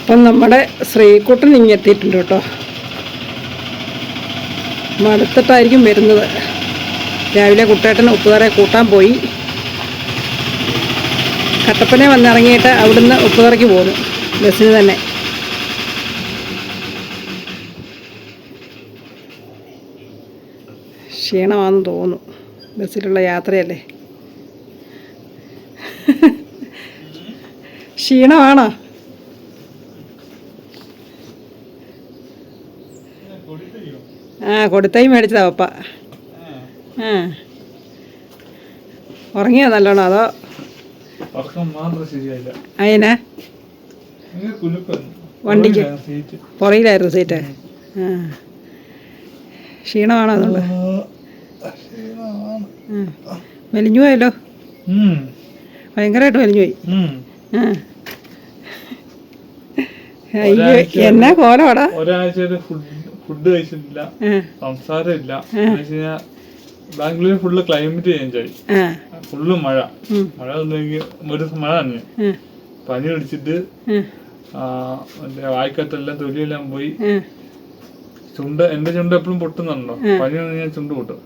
അപ്പം നമ്മുടെ ശ്രീകുട്ടൻ ഇങ്ങെത്തിയിട്ടുണ്ട് കേട്ടോ. മടുത്തിട്ടായിരിക്കും വരുന്നത്. രാവിലെ കുട്ടേട്ടൻ ഉപ്പുതറയെ കൂട്ടാൻ പോയി. കട്ടപ്പന വന്നിറങ്ങിയിട്ട് അവിടുന്ന് ഉപ്പുതറയ്ക്ക് പോന്നു ബസ്സിന് തന്നെ. ക്ഷീണമാണെന്ന് തോന്നുന്നു, ബസ്സിലുള്ള യാത്രയല്ലേ. ക്ഷീണമാണോ? കൊടുത്തൈ മേടിച്ചതാ പപ്പ. ഉറങ്ങിയോ നല്ലോണം അതോ? അതിനാ വണ്ടിക്ക് പുറകിലായിരുന്നു സീറ്റ്. ക്ഷീണമാണോ അതുകൊണ്ട്? മെലിഞ്ഞു പോയല്ലോ, ഭയങ്കരമായിട്ട് മെലിഞ്ഞു പോയി. അയ്യോ എന്നാ കോലമാടാ. ഒരാഴ്ച ഫുഡ് കഴിച്ചിട്ടില്ല, സംസാരമില്ല. ബാംഗ്ലൂർ ഫുള്ള് ക്ലൈമറ്റ് ചേഞ്ച് ആയി, ഫുള്ള് മഴ. മഴ ഒരു മഴ തന്നെ, പനി പിടിച്ചിട്ട് വായിക്കത്തെല്ലാം തൊലിയെല്ലാം പോയി. എന്റെ ചുണ്ട് എപ്പോഴും പൊട്ടുന്നുണ്ടോ, പനി വന്നു ഞാൻ ചുണ്ട് പൊട്ടും.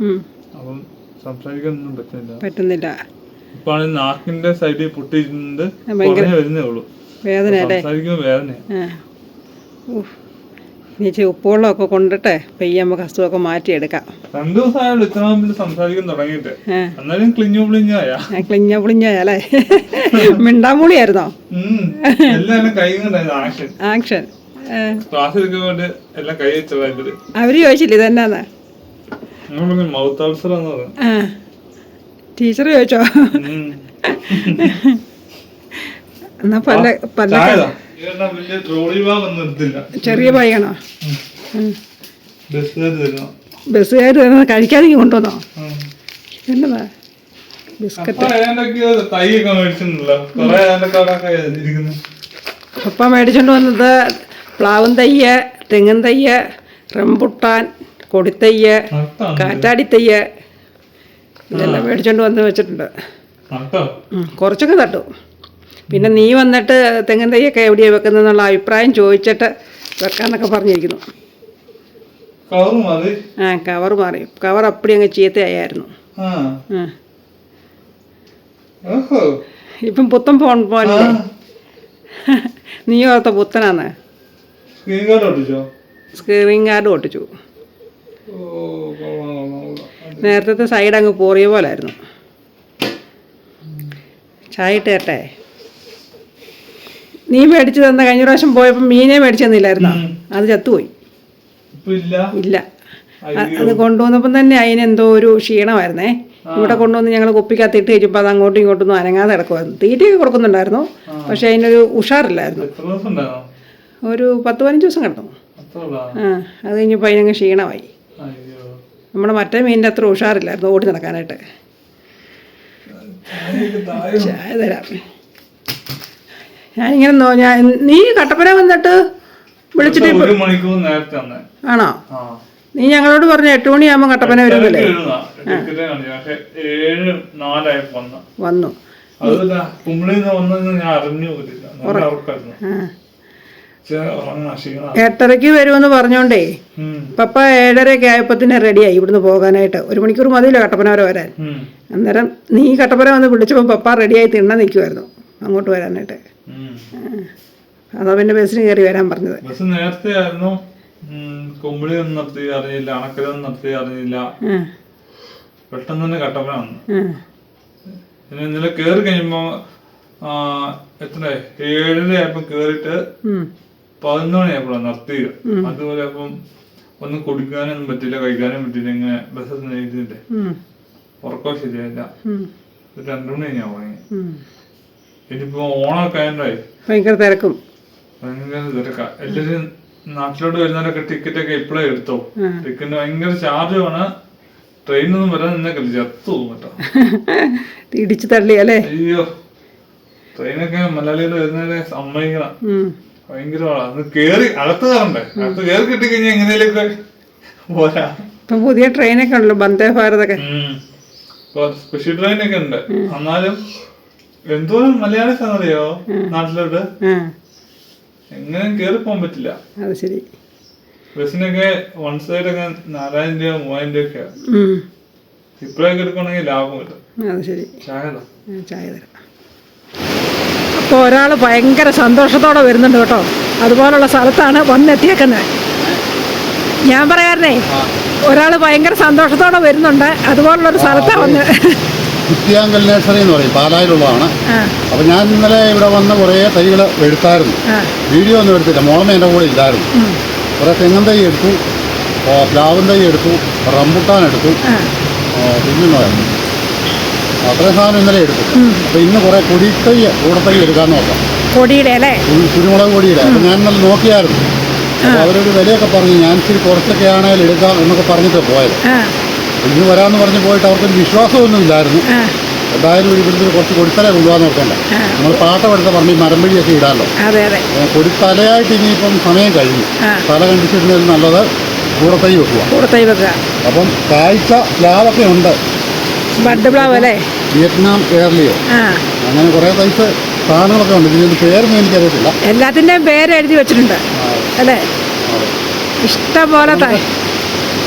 അപ്പം സംസാരിക്കാനൊന്നും പറ്റുന്നില്ല. ഇപ്പൊ നാക്കിന്റെ സൈഡിൽ പൊട്ടിയിരുന്നത് വരുന്നേ ഉള്ളൂ. സംസാരിക്കുമ്പോ വേദന. ഉപ്പുവെള്ളമൊക്കെ കൊണ്ടിട്ടെ പെയ്യ നമുക്ക് അസുഖമൊക്കെ മാറ്റിയെടുക്കാം. 2 ദിവസം സംസാരിക്കാൻ തുടങ്ങിയിട്ട് എന്നാലും ക്ലിഞ്ഞായല്ലേ. മിണ്ടാമൂളിയായിരുന്നോ? ആക്ഷൻ. അവര് ചോദിച്ചില്ല ഇതെന്നാന്ന്? ടീച്ചർ ചോദിച്ചോ? എന്നാ ചെറിയ പയ്യാണോ? ബസ്സുകാർ തരുന്ന കഴിക്കാതെ കൊണ്ടുവന്നോ? എന്നതാ ബിസ്ക്കറ്റ് പപ്പ മേടിച്ചോണ്ട് വന്നത്? പ്ലാവും തയ്യ്, തെങ്ങും തയ്യ്, റംബുട്ടാൻ, കൊടിത്തയ്യ്, കാറ്റാടിത്തയ്യ്, ഇതെല്ലാം മേടിച്ചോണ്ട് വന്ന് വെച്ചിട്ടുണ്ട്. കുറച്ചൊക്കെ തട്ടു. പിന്നെ നീ വന്നിട്ട് തെങ്ങും തൈയൊക്കെ എവിടെയാണ് വെക്കുന്നതെന്നുള്ള അഭിപ്രായം ചോദിച്ചിട്ട് വെക്കാന്നൊക്കെ പറഞ്ഞിരിക്കുന്നു. കവർ മാറി. കവർ അപ്പടി അങ്ങ് ചീത്തയായിരുന്നു. ഇപ്പം പുത്തൻ ഫോൺ പോലെ. നീ ഓർത്ത പുത്തനാന്ന്? സ്ക്രീൻ ഗാർഡ് ഒട്ടിച്ചു. നേരത്തെ സൈഡ് അങ്ങ് പോറിയ പോലായിരുന്നു. ചായ ഇട്ട് കേട്ടെ. നീ മേടിച്ചു തന്ന കഴിഞ്ഞ പ്രാവശ്യം പോയപ്പോൾ മീനെ മേടിച്ചു തന്നില്ലായിരുന്നോ? അത് ചത്തുപോയി. ഇല്ല, അത് കൊണ്ടുവന്നപ്പം തന്നെ അതിനെന്തോ ഒരു ക്ഷീണമായിരുന്നേ. ഇവിടെ കൊണ്ടുവന്ന് ഞങ്ങൾ കുപ്പിക്കകത്ത് ഇട്ട് കഴിച്ചപ്പോൾ അത് അങ്ങോട്ടും ഇങ്ങോട്ടൊന്നും അനങ്ങാതെ കിടക്കുമായിരുന്നു. തീറ്റയൊക്കെ കൊടുക്കുന്നുണ്ടായിരുന്നു, പക്ഷെ അതിനൊരു ഉഷാറില്ലായിരുന്നു. ഒരു 10-15 ദിവസം കിടന്നു. അത് കഴിഞ്ഞപ്പോൾ അതിനങ്ങ് ക്ഷീണമായി. നമ്മുടെ മറ്റേ മീനിൻ്റെ അത്ര ഉഷാറില്ലായിരുന്നു ഓടി നടക്കാനായിട്ട്. ചായ തരാം. ഞാനിങ്ങനെ നീ കട്ടപ്പന വന്നിട്ട് വിളിച്ചിട്ട് ആണോ? നീ ഞങ്ങളോട് പറഞ്ഞ 8 മണിയാകുമ്പോൾ കട്ടപ്പന വരുന്നില്ലേ? വന്നു. 8:30 വരുമെന്ന് പറഞ്ഞോണ്ടേ പപ്പ 7:30 ആയപ്പത്തിന് റെഡിയായി ഇവിടുന്ന് പോകാനായിട്ട്. 1 മണിക്കൂർ മതിയില്ല കട്ടപ്പന വരെ വരാൻ. അന്നേരം നീ കട്ടപ്പന വന്ന് വിളിച്ചപ്പോൾ പപ്പ റെഡിയായി തിണ്ണ നിൽക്കുമായിരുന്നു അങ്ങോട്ട് വരാനായിട്ട്. അതാ പിന്നെ ബസ്സിന് കയറി വരാൻ പറഞ്ഞത്. ബസ് നേരത്തെ ആയിരുന്നു. കുമ്പിളി ഒന്നും നിർത്തി അറിഞ്ഞില്ല, അണക്കരൊന്നും നിർത്തി അറിഞ്ഞില്ല. പെട്ടെന്ന് തന്നെ കട്ടപ്പന വന്നു. പിന്നെ ഇന്നലെ കേറി കഴിയുമ്പോ എത്ര 7:30 ആയപ്പോ കേറിട്ട് 11 മണിയായപ്പോഴാണ് നിർത്തിയത്. അതുപോലെ അപ്പം ഒന്നും കുടിക്കാനൊന്നും പറ്റില്ല, കഴിക്കാനും പറ്റില്ല. ഇങ്ങനെ ബസ് നേരിട്ടില്ലേ, ഉറക്കം ശരിയായില്ല. 2 മണി കഴിഞ്ഞാ പോയി. ഇനിയിപ്പോ ഓണമൊക്കെ ആയതായി ഭയങ്കര തിരക്കും. ഭയങ്കര തിരക്കാ. എല്ലാരും നാട്ടിലോട്ട് വരുന്നവരൊക്കെ ടിക്കറ്റൊക്കെ ഇപ്പഴേ എടുത്തോ. ടിക്കറ്റിന് ഭയങ്കര ചാർജുമാണ്. ട്രെയിനൊന്നും വരാൻ നിന്നൊക്കെ ചത്തു പോകും കേട്ടോ. ഇടിച്ചു തള്ളി അല്ലേ? അയ്യോ, ട്രെയിനൊക്കെ മലയാളികൾ വരുന്നവരെ സമ്മതിക്കണം. ഭയങ്കര കേറി അകത്ത് കയറണ്ടേ, അകത്ത് കേറി കിട്ടിക്കഴിഞ്ഞാൽ എങ്ങനെയൊക്കെ പോരാ. ഇപ്പൊ പുതിയ ട്രെയിനൊക്കെ ഉണ്ടല്ലോ, വന്ദേ ഭാരതൊക്കെ. സ്പെഷ്യൽ ട്രെയിനൊക്കെ ഉണ്ട്. എന്നാലും എന്തോരം മലയാളീസ് ആണെന്നറിയോ നാട്ടിലോട്ട്. എങ്ങനെയും കയറി പോകാൻ പറ്റില്ല. അത് ശരി. ബസ്സിനൊക്കെ വൺ സൈഡൊക്കെ 4000 രൂപ 3000 രൂപയൊക്കെയാണ്. ഇപ്പോഴൊക്കെ എടുക്കണമെങ്കിൽ ലാഭം കിട്ടും. അത് ശരി. ചായ തരാം. അപ്പോൾ ഒരാൾ ഭയങ്കര സന്തോഷത്തോടെ വരുന്നുണ്ട് കേട്ടോ. അതുപോലുള്ള സ്ഥലത്താണ് വന്നെത്തിയേക്കുന്നത്. ഞാൻ പറയാറുന്നേ, ഒരാൾ ഭയങ്കര സന്തോഷത്തോടെ വരുന്നുണ്ട്, അതുപോലുള്ളൊരു സ്ഥലത്താണ് വന്ന്. കുറ്റിയാങ്കൽ നഴ്സറി എന്ന് പറയും, പാലായിലുള്ളതാണ്. അപ്പോൾ ഞാൻ ഇന്നലെ ഇവിടെ വന്ന് കുറേ തൈകൾ എടുത്തായിരുന്നു. വീഡിയോ ഒന്നും എടുത്തില്ല, മോളമ്മ എൻ്റെ കൂടെ ഇല്ലായിരുന്നു. കുറേ തെങ്ങൻ തൈ എടുത്തു, പ്ലാവൻ തൈ എടുത്തു, റംബുട്ടാൻ എടുത്തു, പിന്നുണ്ടായിരുന്നു. അത്രയും സാധനം ഇന്നലെ എടുത്തു. അപ്പോൾ ഇന്ന് കുറേ കൊടിത്തൈ കൂടത്തൈ എടുക്കാമെന്ന് നോക്കാം. കൊടിയുടെ അല്ലേ? കുരുമുളക് കൊടിയുടെ. അപ്പോൾ ഞാൻ ഇന്നലെ നോക്കിയായിരുന്നു. അപ്പോൾ അവരൊരു വിലയൊക്കെ പറഞ്ഞു, ഞാൻ ഇച്ചിരി കുറച്ചൊക്കെ ആണെങ്കിൽ എടുക്കാം എന്നൊക്കെ പറഞ്ഞിട്ട് പോയത്. ഇന്ന് വരാമെന്ന് പറഞ്ഞ് പോയിട്ട് അവർക്കൊരു വിശ്വാസമൊന്നും ഇല്ലായിരുന്നു. എന്തായാലും ഇവിടുത്തെ കുറച്ച് കൊടിത്തല കൊണ്ടുപോകാൻ നോക്കണ്ട. നമ്മൾ പാട്ടമെടുത്ത പറഞ്ഞ് മരം വഴിയൊക്കെ ഇടാമല്ലോ. കൊടിത്തലയായിട്ട് ഇനിയിപ്പം സമയം കഴിഞ്ഞു. തല കണ്ടിച്ചിരുന്നതിൽ നല്ലത് കൂടത്തൈ വെക്കുക. അപ്പം കാഴ്ച പ്ലാവൊക്കെ ഉണ്ട്. ബഡ് പ്ലാവ് അല്ലേ? വിയറ്റ്നാം എയർലിയോ അങ്ങനെ കുറേ ടൈപ്പ് സാധനങ്ങളൊക്കെ ഉണ്ട്. ഇതിൻ്റെ പേരൊന്നും എനിക്കറിയത്തില്ല. എല്ലാത്തിൻ്റെയും പേര് എഴുതി വെച്ചിട്ടുണ്ട് അല്ലേ? ഇഷ്ടം പോലെ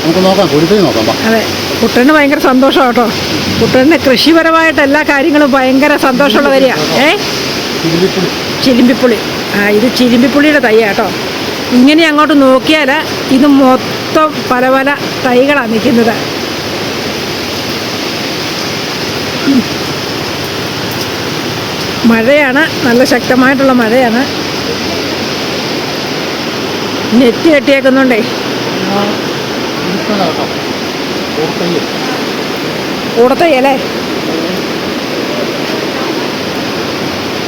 നമുക്ക് നോക്കാം, കൊടിത്തൈ നോക്കാം. അതെ, കുട്ടന് ഭയങ്കര സന്തോഷം കേട്ടോ. കുട്ടന് കൃഷിപരമായിട്ട് എല്ലാ കാര്യങ്ങളും ഭയങ്കര സന്തോഷമുള്ള കാര്യമാണ്. ചിലിമ്പിപ്പുളി. ഇത് ചിലിമ്പിപ്പുളിയുടെ തൈ കേട്ടോ. ഇങ്ങനെ അങ്ങോട്ട് നോക്കിയാൽ ഇത് മൊത്തം പല പല തൈകളാണ് നിൽക്കുന്നത്. മഴയാണ്, നല്ല ശക്തമായിട്ടുള്ള മഴയാണ്. നെറ്റ് കെട്ടിയേക്കുന്നുണ്ടേ. കൂടത്തൈ അല്ലേ?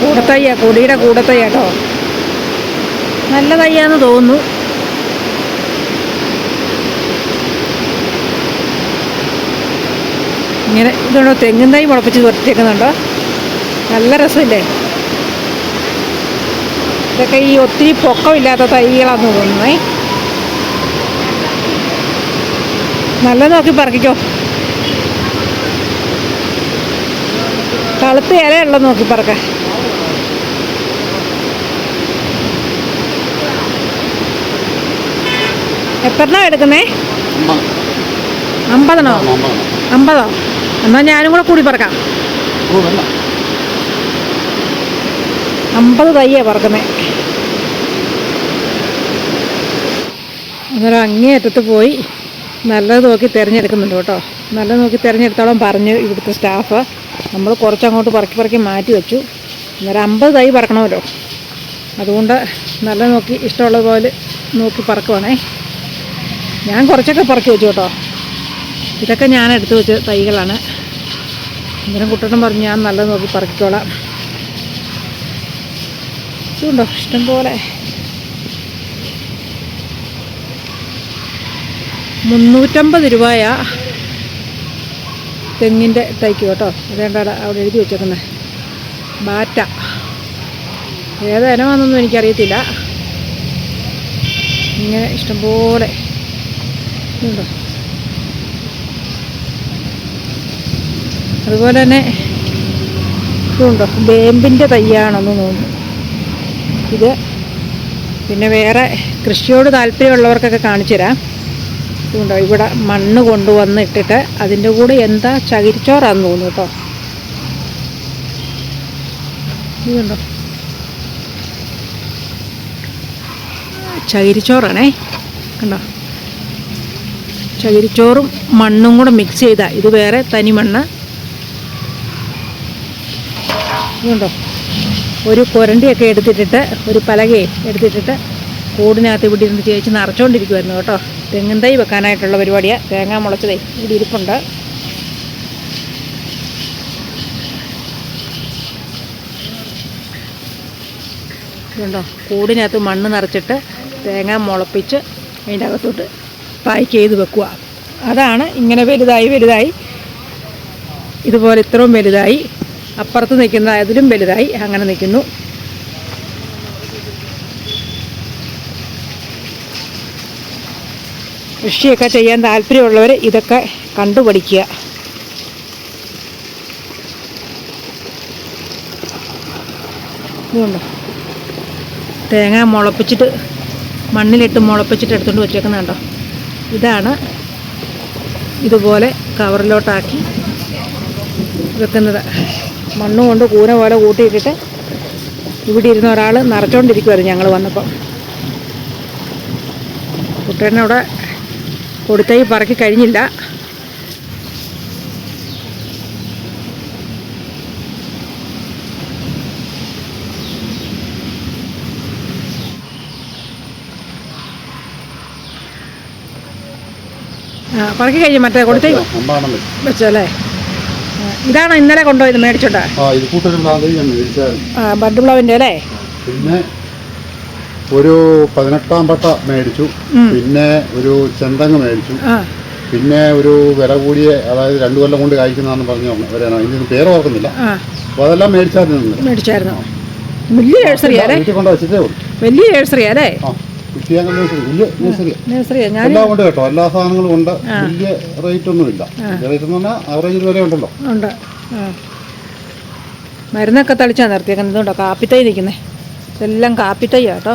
കൂടത്തയ്യ, കൊടിയുടെ കൂടത്തൈ കേട്ടോ. നല്ല തയ്യാന്ന് തോന്നുന്നു. ഇങ്ങനെ ഇതുണ്ടോ, തെങ്ങിൻ തൈ മുളപ്പിച്ച് വെട്ടിയേക്കുന്നുണ്ടോ? നല്ല രസമില്ലേ? ഇതൊക്കെ ഈ ഒത്തിരി പൊക്കമില്ലാത്ത തൈകളാന്ന് തോന്നുന്നേ. നല്ല നോക്കി പറക്കിക്കോ. തളുത്ത ഇലയുള്ള നോക്കി പറക്ക. എത്രണ്ണ എടുക്കുന്നേ? 50 50 എന്നാൽ ഞാനും കൂടെ കൂടി പറക്കാം. 50 തയ്യാ പറക്കുന്നേ. അന്നേരം അങ്ങേയറ്റത്ത് പോയി നല്ലത് നോക്കി തിരഞ്ഞെടുക്കുന്നുണ്ട് കേട്ടോ. നല്ലത് നോക്കി തിരഞ്ഞെടുത്തോളം പറഞ്ഞു ഇവിടുത്തെ സ്റ്റാഫ്. നമ്മൾ കുറച്ചങ്ങോട്ട് പറക്കി മാറ്റി വെച്ചു. അന്നേരം 50 തൈ പറക്കണമല്ലോ, അതുകൊണ്ട് നല്ല നോക്കി ഇഷ്ടമുള്ളതുപോലെ നോക്കി പറക്കുവാണേ. ഞാൻ കുറച്ചൊക്കെ പറക്കി വെച്ചു കേട്ടോ. ഇതൊക്കെ ഞാൻ എടുത്തു വെച്ച തൈകളാണ്. അന്നേരം കുട്ടനും പറഞ്ഞു ഞാൻ നല്ലത് നോക്കി പറക്കിക്കോളാം. ഇതുണ്ടോ ഇഷ്ടംപോലെ. 350 രൂപയാ തെങ്ങിൻ്റെ തൈക്ക് കേട്ടോ. അതേണ്ട അവിടെ എഴുതി വെച്ചേക്കുന്നത് ബാറ്റ. ഏത് ഇനമാണെന്നൊന്നും എനിക്കറിയത്തില്ല. ഇങ്ങനെ ഇഷ്ടംപോലെ ഇതുണ്ടോ. അതുപോലെ തന്നെ ഇതുണ്ടോ, വേമ്പിൻ്റെ തയ്യാണെന്ന് തോന്നുന്നു ഇത്. പിന്നെ വേറെ കൃഷിയോട് താല്പര്യമുള്ളവർക്കൊക്കെ കാണിച്ചു തരാം. ഇതുണ്ടോ, ഇവിടെ മണ്ണ് കൊണ്ടുവന്നിട്ടിട്ട് അതിൻ്റെ കൂടെ എന്താ ചകിരിച്ചോറാന്ന് തോന്നുന്നു കേട്ടോ. ഇതുണ്ടോ, ചകിരിച്ചോറാണേ. കണ്ടോ, ചകിരിച്ചോറും മണ്ണും കൂടെ മിക്സ് ചെയ്താൽ ഇത് വേറെ തനി മണ്ണ്. ഇതുണ്ടോ, ഒരു കുരണ്ടിയൊക്കെ എടുത്തിട്ടിട്ട്, ഒരു പലകയെ എടുത്തിട്ടിട്ട് കൂടിനകത്ത് ഇവിടെ ഇരുന്ന് ചേച്ചി നിറച്ചുകൊണ്ടിരിക്കുമായിരുന്നു കേട്ടോ. തെങ്ങിൻ തൈ വെക്കാനായിട്ടുള്ള പരിപാടിയാണ്. തേങ്ങ മുളച്ചതേ ഇവിടെ ഇരിപ്പുണ്ട്. ഇതുണ്ടോ, കൂടിനകത്ത് മണ്ണ് നിറച്ചിട്ട് തേങ്ങ മുളപ്പിച്ച് അതിൻ്റെ അകത്തോട്ട് പാക്ക് ചെയ്ത് വെക്കുക. അതാണ് ഇങ്ങനെ വലുതായി ഇതുപോലെ ഇത്രയും വലുതായി. അപ്പുറത്ത് നിൽക്കുന്ന അതിലും വലുതായി അങ്ങനെ നിൽക്കുന്നു. കൃഷിയൊക്കെ ചെയ്യാൻ താല്പര്യമുള്ളവർ ഇതൊക്കെ കണ്ടുപഠിക്കുക. ഇതുണ്ട്, തേങ്ങ മുളപ്പിച്ചിട്ട് മണ്ണിലിട്ട് മുളപ്പിച്ചിട്ട് എടുത്തുകൊണ്ട് വെച്ചേക്കുന്നത് കണ്ടോ. ഇതാണ് ഇതുപോലെ കവറിലോട്ടാക്കി വെക്കുന്നത്. മണ്ണ് കൊണ്ട് കൂന പോലെ കൂട്ടിയിട്ടിട്ട് ഇവിടെ ഇരുന്ന ഒരാൾ നിറച്ചുകൊണ്ടിരിക്കുമായിരുന്നു ഞങ്ങൾ വന്നപ്പോൾ. കുട്ടേനവിടെ കൊടുത്തൈ പറക്കി കഴിഞ്ഞില്ല. പറക്കി കഴിഞ്ഞു. മറ്റേ കൊടുത്തൈ വെച്ചല്ലേ. ഇതാണോ ഇന്നലെ കൊണ്ടുപോയത് മേടിച്ചോണ്ടാ? ബഡ് പ്ലവിൻ്റെ അല്ലേ? പിന്നെ ഒരു 18 പട്ട മേടിച്ചു, പിന്നെ ഒരു ചെന്തങ്ങ് മേടിച്ചു, പിന്നെ ഒരു വില കൂടിയ, അതായത് 2 കൊല്ലം കൊണ്ട് കായ്ക്കുന്നതാണെന്ന് പറഞ്ഞു വരാനോ, ഇതിന് പേര് ഓർക്കുന്നില്ല. അപ്പോൾ അതെല്ലാം മേടിച്ചായിരുന്നു. വലിയ നഴ്സറിയാലേ? കൊണ്ട് വെച്ചിട്ടേ ഉള്ളൂ. വലിയ നഴ്സറിയാലേ? എല്ലാം ഉണ്ട് കേട്ടോ, എല്ലാ സാധനങ്ങളും ഉണ്ട്. വലിയ റേറ്റ് ഒന്നും ഇല്ല. റേറ്റ് എന്ന് പറഞ്ഞാൽ ആവറേജ് വരെ ഉണ്ടല്ലോ. ഉണ്ട്. മരുന്നൊക്കെ തളിച്ചാൽ നിർത്തിയേക്കുന്നത്. ഇതുണ്ടോ കാപ്പിത്തൈ നിൽക്കുന്നേ? ഇതെല്ലാം കാപ്പിത്തൈയാ കേട്ടോ.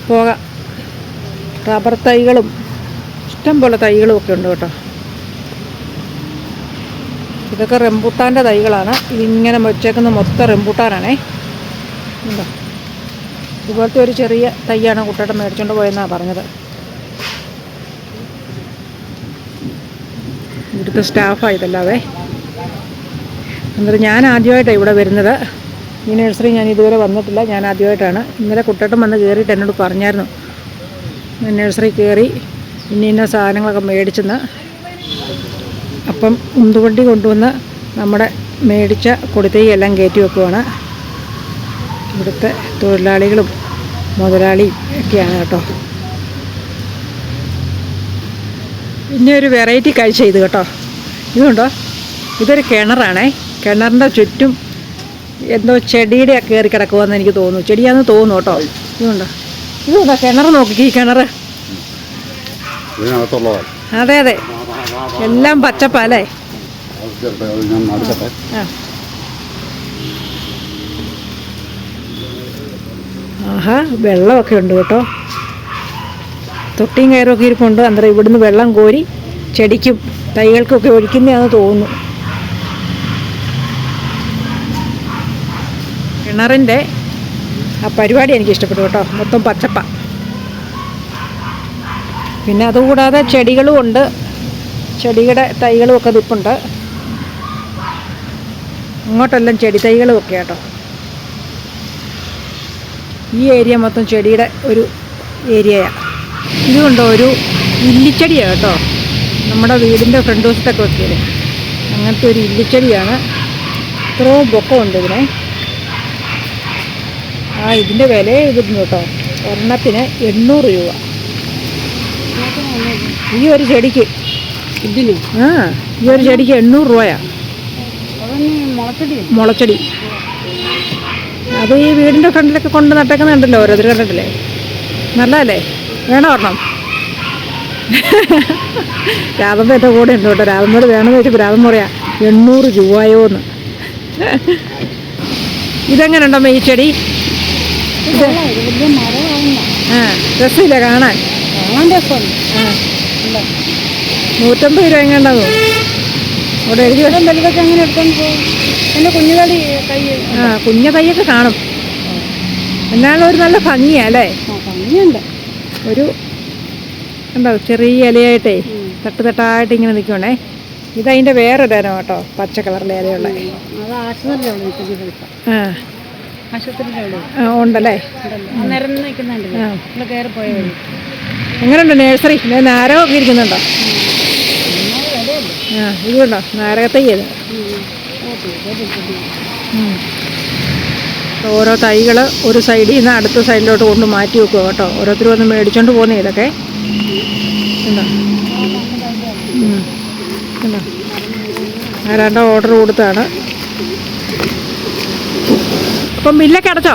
പോകാം. റബ്ബർ തൈകളും ഇഷ്ടം പോലെ തൈകളും ഒക്കെ ഉണ്ട് കേട്ടോ. ഇതൊക്കെ റംബൂട്ടാൻ്റെ തൈകളാണ്. ഇതിങ്ങനെ വെച്ചേക്കുന്ന മൊത്തം റംബൂട്ടാനാണേ. ഉണ്ടോ? ഇതുപോലത്തെ ഒരു ചെറിയ തൈയാണ് കുട്ടേട്ടൻ മേടിച്ചുകൊണ്ട് പോയെന്നാണ് പറഞ്ഞത്. ഇവിടുത്തെ സ്റ്റാഫാണ് ഇതല്ലാതെ. എന്നിട്ട് ഞാൻ ആദ്യമായിട്ടാണ് ഇവിടെ വരുന്നത്. ഈ നഴ്സറി ഞാൻ ഇതുവരെ വന്നിട്ടില്ല, ഞാൻ ആദ്യമായിട്ടാണ്. ഇന്നലെ കുട്ടേട്ടൻ വന്ന് കയറിയിട്ട് എന്നോട് പറഞ്ഞായിരുന്നു നഴ്സറി കയറി ഇന്ന സാധനങ്ങളൊക്കെ മേടിച്ചെന്ന്. അപ്പം ഉന്തുവണ്ടി കൊണ്ടുവന്ന് നമ്മുടെ മേടിച്ച കൊടുത്തൈ എല്ലാം കയറ്റി വെക്കുവാണ്. ഇവിടുത്തെ തൊഴിലാളികളും മുതലാളിയും ഒക്കെയാണ് കേട്ടോ. പിന്നെ ഒരു വെറൈറ്റി കാഴ്ച ഇത് കേട്ടോ. ഇതുണ്ടോ? ഇതൊരു കിണറാണേ. കിണറിൻ്റെ ചുറ്റും എന്തോ ചെടിയുടെ കയറി കിടക്കുമെന്ന് എനിക്ക് തോന്നുന്നു. ചെടിയാണെന്ന് തോന്നുന്നു കേട്ടോ. ഇതുണ്ടോ കിണർ? നോക്കി ഈ കിണർ. അതെ അതെ, എല്ലാം പച്ചപ്പല്ലേ? ആഹാ, വെള്ളമൊക്കെ ഉണ്ട് കേട്ടോ. തൊട്ടിയും കയറൊക്കെ ഇരിപ്പുണ്ട്. അന്നേരം ഇവിടുന്ന് വെള്ളം കോരി ചെടിക്കും തൈകൾക്കൊക്കെ ഒഴിക്കുന്നതാണെന്ന് തോന്നുന്നു. കിണറിൻ്റെ ആ പരിപാടി എനിക്ക് ഇഷ്ടപ്പെട്ടു കേട്ടോ. മൊത്തം പച്ചപ്പ. പിന്നെ അതുകൂടാതെ ചെടികളും ഉണ്ട്. ചെടിയുടെ തൈകളും ഒക്കെ നിൽപ്പുണ്ട്. അങ്ങോട്ടെല്ലാം ചെടി തൈകളും ഒക്കെ കേട്ടോ. ഈ ഏരിയ മൊത്തം ചെടിയുടെ ഒരു ഏരിയയാണ്. ഇതുകൊണ്ടോ ഒരു ഇല്ലിച്ചെടിയാണ് കേട്ടോ. നമ്മുടെ വീടിൻ്റെ ഫ്രണ്ട് വശത്തൊക്കെ വെക്കിയത് അങ്ങനത്തെ ഒരു ഇല്ലിച്ചെടിയാണ്. ഇത്രയും പൊക്കമുണ്ട് ഇതിനെ. ഇതിൻ്റെ വില എഴുതുന്നു കേട്ടോ. ഒരെണ്ണത്തിന് 800 രൂപ. ഈ ഒരു ചെടിക്ക് ഈ ഒരു ചെടിക്ക് 800 രൂപയാണ്. മുളച്ചെടി. അത് ഈ വീടിൻ്റെ ഫ്രണ്ടിലൊക്കെ കൊണ്ട് നട്ടേക്കുന്നുണ്ടല്ലോ ഓരോരുത്തർ, കണ്ടിട്ടില്ലേ? നല്ലതല്ലേ? വേണം ഒരെണ്ണം. രാധമ്മ എൻ്റെ കൂടെ ഉണ്ട് കേട്ടോ. രാധമ്മയോട് വേണമെന്ന് വെച്ചപ്പോൾ രാധമ്മ പറയാം 800 രൂപയോന്ന്. ഇതെങ്ങനെ ഉണ്ടമ്മ ഈ ചെടി? രസമില്ല കാണാൻ? 150 രൂപ എങ്ങനെയുണ്ടാകും അവിടെ എഴുതി? അങ്ങനെ എടുത്തോണ്ട് പോകും. എൻ്റെ കുഞ്ഞുതടി തൈ, കുഞ്ഞ തൈയൊക്കെ കാണും. എന്നാലും ഒരു നല്ല ഭംഗിയാ അല്ലേ? ഭംഗിയുണ്ട്. ഒരു എന്താ ചെറിയ ഇലയായിട്ടേ തട്ടായിട്ട് ഇങ്ങനെ നിൽക്കണേ. ഇതതിൻ്റെ വേറൊരു ഇനം കേട്ടോ, പച്ച കളറിലെ ഇലയുള്ള. ഉണ്ടല്ലേ? എങ്ങനെയുണ്ട് നഴ്സറി? നാരകമൊക്കെ ഇരിക്കുന്നുണ്ടോ? ഇതുണ്ടോ നാരകത്തയ്യത്? ഓരോ തൈകൾ ഒരു സൈഡിൽ നിന്ന് അടുത്ത സൈഡിലോട്ട് കൊണ്ട് മാറ്റി വെക്കുക കേട്ടോ. ഓരോരുത്തർ വന്ന് മേടിച്ചോണ്ട് പോകുന്ന ഇതൊക്കെ ഉണ്ടോ? ആരാണ്ട് ഓർഡർ കൊടുത്താണ്. അപ്പം ബില്ലൊക്കെ അടച്ചോ?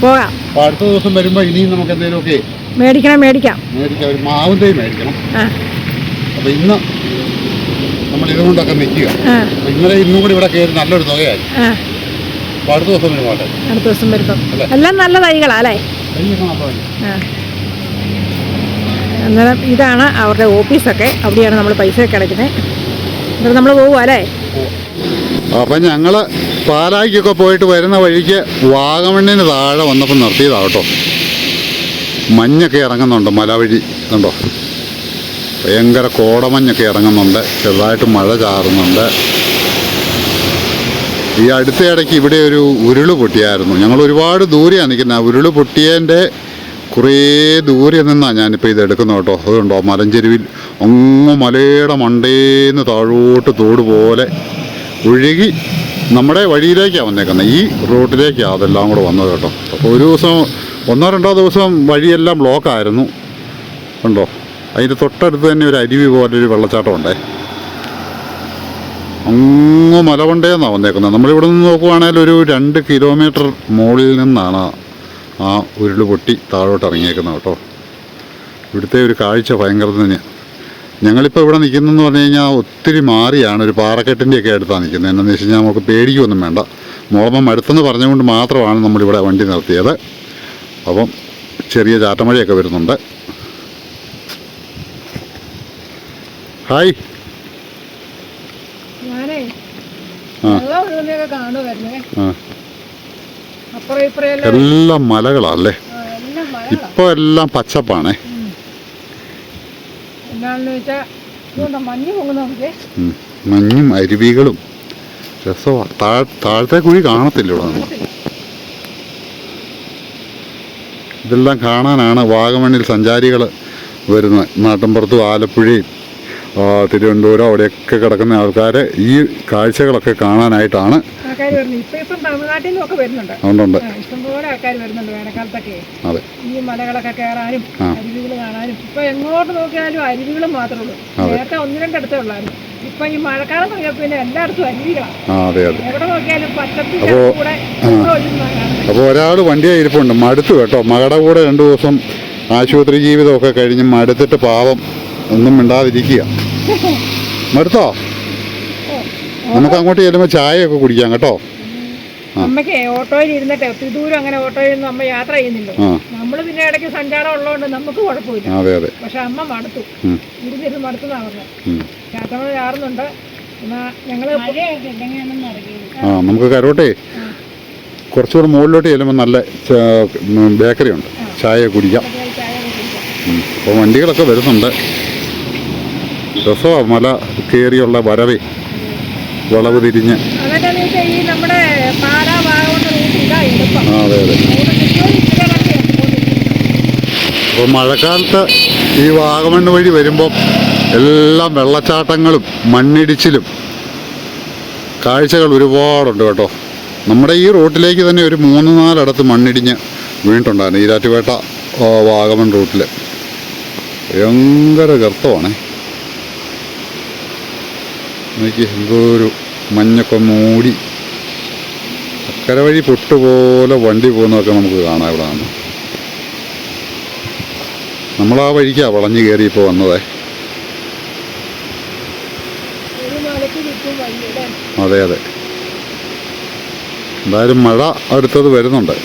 പോകാം. അടുത്ത ദിവസം വരുമ്പോൾ ഇനിയും നമുക്ക് എന്തെങ്കിലുമൊക്കെ മേടിക്കാം. ഒരു മാവും തൈ മേടിക്കണം. അപ്പോൾ ഇന്ന് നമ്മൾ ഇതുകൊണ്ടൊക്കെ നിൽക്കുക. അപ്പോൾ ഇന്നലെ ഇന്നും കൂടി ഇവിടെ കയറി നല്ലൊരു തുകയായി. അപ്പോൾ അടുത്ത ദിവസം വരുമ്പോട്ടെ, അടുത്ത ദിവസം വരുമ്പം എല്ലാം നല്ല തൈകളാ അല്ലേ? അന്നേരം ഇതാണ് അവരുടെ ഓഫീസൊക്കെ. അവിടെയാണ് നമ്മൾ പൈസയൊക്കെ അടയ്ക്കുന്നത്. എന്നിട്ട് നമ്മൾ പോകുക അല്ലേ? അപ്പം ഞങ്ങൾ പാലായ്ക്കൊക്കെ പോയിട്ട് വരുന്ന വഴിക്ക് വാഗമണ്ണിന് താഴെ വന്നപ്പോൾ നിർത്തിയതാട്ടോ. മഞ്ഞൊക്കെ ഇറങ്ങുന്നുണ്ട്, മല വഴി കണ്ടോ, ഭയങ്കര കോടമഞ്ഞൊക്കെ ഇറങ്ങുന്നുണ്ട്, ചെറുതായിട്ട് മഴ ചാറുന്നുണ്ട്. ഈ അടുത്തയിടയ്ക്ക് ഇവിടെ ഒരു ഉരുള് പൊട്ടിയായിരുന്നു. ഞങ്ങൾ ഒരുപാട് ദൂരെയാണ് നിൽക്കുന്നത്. ആ ഉരുള് പൊട്ടിയതിൻ്റെ കുറേ ദൂരെ നിന്നാണ് ഞാനിപ്പോൾ ഇത് എടുക്കുന്നത് കേട്ടോ. അതുകൊണ്ടോ മലഞ്ചെരുവിൽ അങ്ങ് മലയുടെ മണ്ടേന്ന് താഴോട്ട് തോട് പോലെ ഒഴുകി നമ്മുടെ വഴിയിലേക്കാണ് വന്നേക്കുന്നത്. ഈ റോഡിലേക്കാണ് അതെല്ലാം കൂടെ വന്നത് കേട്ടോ. അപ്പോൾ ഒരു ദിവസം 1-2 ദിവസം വഴിയെല്ലാം ബ്ലോക്കായിരുന്നു കണ്ടോ. അതിൻ്റെ തൊട്ടടുത്ത് തന്നെ ഒരു അരുവി പോലൊരു വെള്ളച്ചാട്ടം ഉണ്ടേ. അങ്ങ് മലകൊണ്ടേന്നാണ് വന്നേക്കുന്നത്. നമ്മളിവിടെ നിന്ന് നോക്കുവാണെങ്കിൽ ഒരു 2 കിലോമീറ്റർ മുകളിൽ നിന്നാണ് ആ ഉരുള് പൊട്ടി താഴോട്ട് ഇറങ്ങിയേക്കുന്നത് കേട്ടോ. ഇവിടുത്തെ ഒരു കാഴ്ച ഭയങ്കര തന്നെയാണ്. ഞങ്ങളിപ്പോൾ ഇവിടെ നിൽക്കുന്നതെന്ന് പറഞ്ഞു കഴിഞ്ഞാൽ ഒത്തിരി മാറിയാണ്, ഒരു പാറക്കെട്ടിൻ്റെയൊക്കെ അടുത്താണ് നിൽക്കുന്നത്. എന്താണെന്ന് വെച്ച് കഴിഞ്ഞാൽ നമുക്ക് പേടിക്കൊന്നും വേണ്ട. മോളമ്മ അടുത്തെന്ന് പറഞ്ഞുകൊണ്ട് മാത്രമാണ് നമ്മളിവിടെ വണ്ടി നിർത്തിയത്. അപ്പം ചെറിയ ചാറ്റമഴയൊക്കെ വരുന്നുണ്ട്. ഹായ്. എല്ലാം മലകളല്ലേ, ഇപ്പോൾ എല്ലാം പച്ചപ്പാണേ. മഞ്ഞും അരുവികളും രസമാണ്. താഴത്തെ കുഴി കാണത്തില്ല ഇവിടെ നിന്ന്. ഇതെല്ലാം കാണാനാണ് വാഗമണ്ണിൽ സഞ്ചാരികൾ വരുന്നത്. നാട്ടിൻപുറത്തും ആലപ്പുഴയും തിരുവനന്തപുരം അവിടെയൊക്കെ കിടക്കുന്ന ആൾക്കാർ ഈ കാഴ്ചകളൊക്കെ കാണാനായിട്ടാണ്. ഉണ്ട്. ഇഷ്ടംപോലെ ആൾക്കാർ വരുന്നുണ്ട് വേനൽക്കാലത്തൊക്കെ. അതെ, ഈ മലകളൊക്കെ കയറാനും അരുവികൾ കാണാനും. ഇപ്പൊ എങ്ങോട്ട് നോക്കിയാലും അരുവികളും മാത്രമേ ഉള്ളൂ. നേരത്തെ 1-2 അടുത്തേ ഉള്ളായിരുന്നു. ഇപ്പൊ ഈ മഴക്കാലം തുടങ്ങിയ പിന്നെ എല്ലായിടത്തും അരുവികളാണ്. എവിടെ നോക്കിയാലും പച്ചപ്പിന്റെ കൂടെ. അപ്പോൾ ഒരാൾ വണ്ടിയെ ഇരിപ്പുണ്ട്, മടുത്തു കേട്ടോ. മകളുടെ കൂടെ 2 ദിവസം ആശുപത്രി ജീവിതമൊക്കെ കഴിഞ്ഞ് മടുത്തിട്ട് പാവം ഒന്നും മിണ്ടാതിരിക്കുക. മടുത്തോ? നമുക്ക് അങ്ങോട്ട് ചെല്ലുമ്പോൾ ചായയൊക്കെ കുടിക്കാം കേട്ടോ. അമ്മയ്ക്ക് ഓട്ടോയിൽ ഇരുന്നിട്ട് ഒത്തിരി ദൂരം അങ്ങനെ ഓട്ടോയിൽ നിന്ന് അമ്മ യാത്ര ചെയ്യുന്നില്ല. നമ്മള് പിന്നെ ഇടയ്ക്ക് സഞ്ചാരം ഉള്ളതുകൊണ്ട് നമുക്ക് കുഴപ്പമില്ല. അതെ അതെ. പക്ഷെ അമ്മ മടുത്തു, ഇരുന്നിരുന്ന് മടുത്തെന്നാ പറഞ്ഞത്. ചാറ്റമഴ ചാറുന്നുണ്ട്. ഞങ്ങള് നമുക്ക് കരോട്ടെ കുറച്ചുകൂടെ മുകളിലോട്ട് ചെല്ലുമ്പോൾ നല്ല ബേക്കറി ഉണ്ട്, ചായ കുടിക്കാം. അപ്പോൾ വണ്ടികളൊക്കെ വരുന്നുണ്ട്. രസമാണ് മല കയറിയുള്ള വരവേ, വളവ് തിരിഞ്ഞ്. അതെ അതെ. അപ്പോൾ മഴക്കാലത്ത് ഈ വാഗമണ്ണ് വഴി വരുമ്പോൾ എല്ലാം വെള്ളച്ചാട്ടങ്ങളും മണ്ണിടിച്ചിലും കാഴ്ചകൾ ഒരുപാടുണ്ട് കേട്ടോ. നമ്മുടെ ഈ റൂട്ടിലേക്ക് തന്നെ ഒരു 3-4 ഇടത്ത് മണ്ണിടിഞ്ഞ് വീണിട്ടുണ്ടായിരുന്നു. ഈരാറ്റുപേട്ട വാഗമൺ റൂട്ടിൽ ഭയങ്കര ഗർത്തമാണ്. എനിക്ക് എന്തോ ഒരു മഞ്ഞൊക്കെ മൂടി അക്കരെ വഴി പൊട്ടുപോലെ വണ്ടി പോകുന്നതൊക്കെ നമുക്ക് കാണാം. ഇവിടെ നിന്ന് നമ്മളാ വഴിക്കാണ് വളഞ്ഞു കയറി ഇപ്പോൾ വന്നതേ. അതെ അതെ. എന്തായാലും മഴ അടുത്തത് വരുന്നുണ്ട്.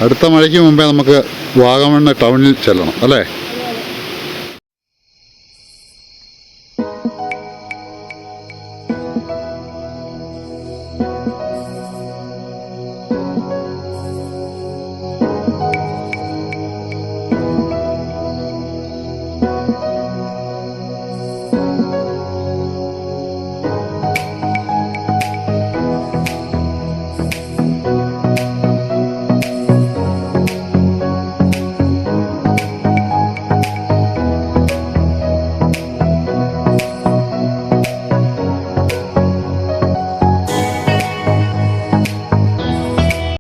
അടുത്ത മഴയ്ക്ക് മുമ്പേ നമുക്ക് വാഗമണ്ണ് ടൗണിൽ ചെല്ലണം അല്ലേ?